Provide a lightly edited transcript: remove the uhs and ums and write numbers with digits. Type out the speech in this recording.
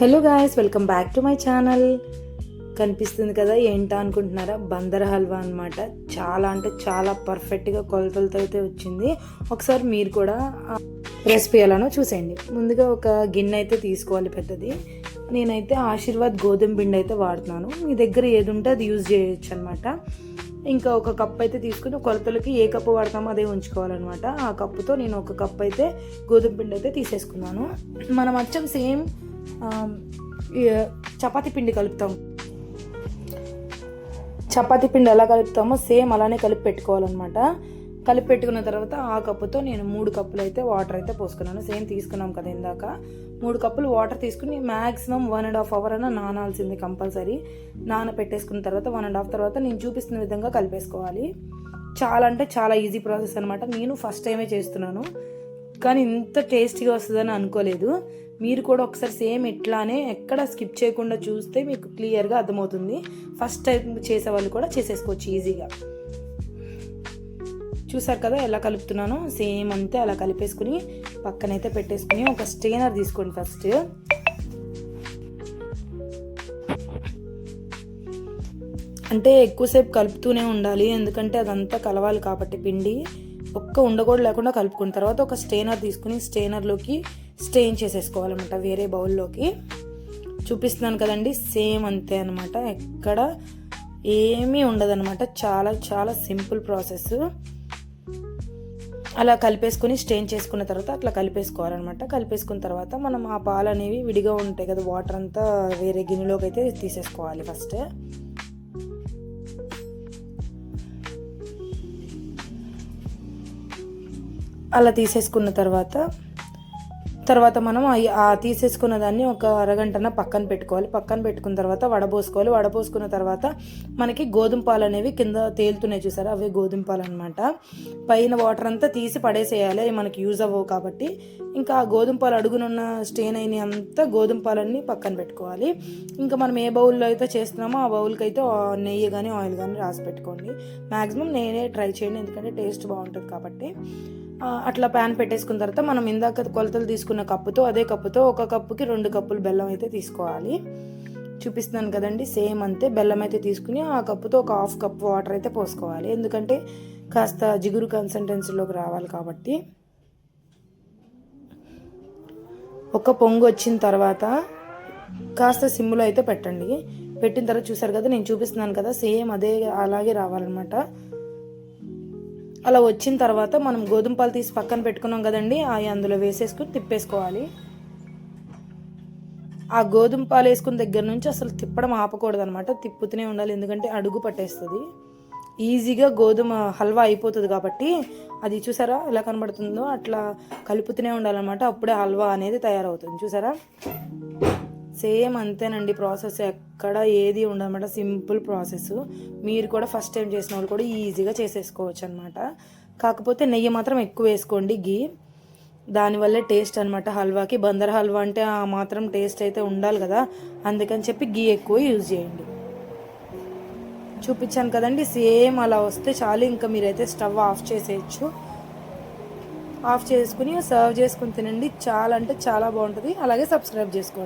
Hello guys, welcome back to my channel. కనిపిస్తుంది కదా, ఏంటా అనుకుంటున్నారా? బందర్ హల్వా అనమాట. చాలా అంటే చాలా పర్ఫెక్ట్గా కొలతలతో అయితే వచ్చింది. ఒకసారి మీరు కూడా రెసిపీ ఎలానో చూసేయండి. ముందుగా ఒక గిన్నె అయితే తీసుకోవాలి పెద్దది. నేనైతే ఆశీర్వాద్ గోధుమ పిండి అయితే వాడుతున్నాను. మీ దగ్గర ఏది ఉంటే అది యూజ్ చేయొచ్చు అనమాట. ఇంకా ఒక కప్ అయితే తీసుకుని కొలతలకి ఏ కప్పు వాడతామో అదే ఉంచుకోవాలన్నమాట. ఆ కప్పుతో నేను ఒక కప్ అయితే గోధుమ పిండి అయితే తీసేసుకున్నాను. మనం అచ్చం సేమ్ చపాతీ పిండి కలుపుతాం. చపాతీ పిండి ఎలా కలుపుతామో సేమ్ అలానే కలిపి పెట్టుకోవాలన్నమాట. కలిపి పెట్టుకున్న తర్వాత ఆ కప్పుతో నేను 3 కప్పులు అయితే వాటర్ అయితే పోసుకున్నాను. సేమ్ తీసుకున్నాం కదా ఇందాక. 3 కప్పులు వాటర్ తీసుకుని మ్యాక్సిమం 1.5 అవర్ అయినా నానాల్సింది కంపల్సరీ. పెట్టేసుకున్న తర్వాత 1.5 తర్వాత నేను చూపిస్తున్న విధంగా కలిపేసుకోవాలి. చాలా అంటే చాలా ఈజీ ప్రాసెస్ అనమాట. నేను ఫస్ట్ టైమే చేస్తున్నాను, కానీ ఇంత టేస్టీగా వస్తుందని అనుకోలేదు. మీరు కూడా ఒకసారి సేమ్ ఇట్లానే ఎక్కడ స్కిప్ చేయకుండా చూస్తే మీకు క్లియర్గా అర్థమవుతుంది. ఫస్ట్ టైం చేసే వాళ్ళు కూడా చేసేసుకోవచ్చు ఈజీగా. చూసారు కదా ఎలా కలుపుతున్నానో, సేమ్ అంతే అలా కలిపేసుకుని పక్కనైతే పెట్టేసుకుని ఒక స్టెయినర్ తీసుకోండి. ఫస్ట్ అంటే ఎక్కువసేపు కలుపుతూనే ఉండాలి, ఎందుకంటే అదంతా కలవాలి కాబట్టి పిండి ఒక్క ఉండకూడదు లేకుండా కలుపుకున్న తర్వాత ఒక స్టెయినర్ తీసుకుని స్టెయినర్లోకి స్టెయిన్ చేసేసుకోవాలన్నమాట. వేరే బౌల్లోకి చూపిస్తున్నాను కదండి, సేమ్ అంతే అనమాట. ఎక్కడ ఏమీ ఉండదన్నమాట. చాలా చాలా సింపుల్ ప్రాసెస్. అలా కలిపేసుకుని స్టెయిన్ చేసుకున్న తర్వాత అట్లా కలిపేసుకోవాలన్నమాట. కలిపేసుకున్న తర్వాత మనం ఆ పాలు అనేవి విడిగా ఉంటాయి కదా, వాటర్ అంతా వేరే గిన్నెలోకి అయితే తీసేసుకోవాలి ఫస్ట్. అలా తీసేసుకున్న తర్వాత మనం ఆ తీసేసుకున్న దాన్ని ఒక అరగంటన పక్కన పెట్టుకోవాలి. పక్కన పెట్టుకున్న తర్వాత వడపోసుకోవాలి. వడపోసుకున్న తర్వాత మనకి గోధుమ పాలు అనేవి కింద తేలుతున్నాయి చూసారా, అవి గోధుమ పాలు అనమాట. పైన వాటర్ అంతా తీసి పడేసేయాలి, మనకి యూజ్ అవ్వవు కాబట్టి. ఇంకా ఆ గోధుమ పాలు అడుగునున్న స్టెయిన్ అయిన అంతా గోధుమ పాలన్నీ పక్కన పెట్టుకోవాలి. ఇంకా మనం ఏ బౌల్లో అయితే చేస్తున్నామో ఆ బౌల్కి అయితే నెయ్యి కానీ ఆయిల్ కానీ రాసి పెట్టుకోండి. మ్యాక్సిమం నేనే ట్రై చేయండి, ఎందుకంటే టేస్ట్ బాగుంటుంది కాబట్టి. అట్లా ప్యాన్ పెట్టేసుకున్న తర్వాత మనం ఇందాక కొలతలు తీసుకున్న కప్పుతో అదే కప్పుతో ఒక కప్పుకి 2 కప్పులు బెల్లం అయితే తీసుకోవాలి. చూపిస్తున్నాను కదండి, సేమ్ అంతే. బెల్లం అయితే తీసుకుని ఆ కప్పుతో ఒక 1/2 కప్ వాటర్ అయితే పోసుకోవాలి, ఎందుకంటే కాస్త జిగురు కన్సిస్టెన్సీలోకి రావాలి కాబట్టి. ఒక పొంగు వచ్చిన తర్వాత కాస్త సిమ్లో అయితే పెట్టండి. పెట్టిన తర్వాత చూసారు కదా, నేను చూపిస్తున్నాను కదా, సేమ్ అదే అలాగే రావాలన్నమాట. అలా వచ్చిన తర్వాత మనం గోధుమ పాలు తీసి పక్కన పెట్టుకున్నాం కదండి, అవి అందులో వేసేసుకుని తిప్పేసుకోవాలి. ఆ గోధుమ పాలు వేసుకున్న దగ్గర నుంచి అసలు తిప్పడం ఆపకూడదు అనమాట, తిప్పుతూనే ఉండాలి, ఎందుకంటే అడుగు పట్టేస్తుంది. ఈజీగా గోధుమ హల్వా అయిపోతుంది కాబట్టి. అది చూసారా ఎలా కనబడుతుందో, అట్లా కలుపుతూనే ఉండాలన్నమాట. అప్పుడే హల్వా అనేది తయారవుతుంది. చూసారా, సేమ్ అంతేనండి ప్రాసెస్. ఎక్కడ ఏది ఉండదన్నమాట, సింపుల్ ప్రాసెస్. మీరు కూడా ఫస్ట్ టైం చేసిన వాళ్ళు కూడా ఈజీగా చేసేసుకోవచ్చు అనమాట. కాకపోతే నెయ్యి మాత్రం ఎక్కువ వేసుకోండి, గీ. దానివల్లే టేస్ట్ అనమాట హల్వాకి. బందర్ హల్వా అంటే ఆ మాత్రం టేస్ట్ అయితే ఉండాలి కదా, అందుకని చెప్పి గీ ఎక్కువ యూజ్ చేయండి. చూపించాను కదండి, సేమ్ అలా వస్తే చాలు. ఇంకా మీరైతే స్టవ్ ఆఫ్ చేసేయచ్చు. ఆఫ్ చేసుకుని సర్వ్ చేసుకుని తినండి. చాలా అంటే చాలా బాగుంటుంది. అలాగే సబ్స్క్రైబ్ చేసుకోండి.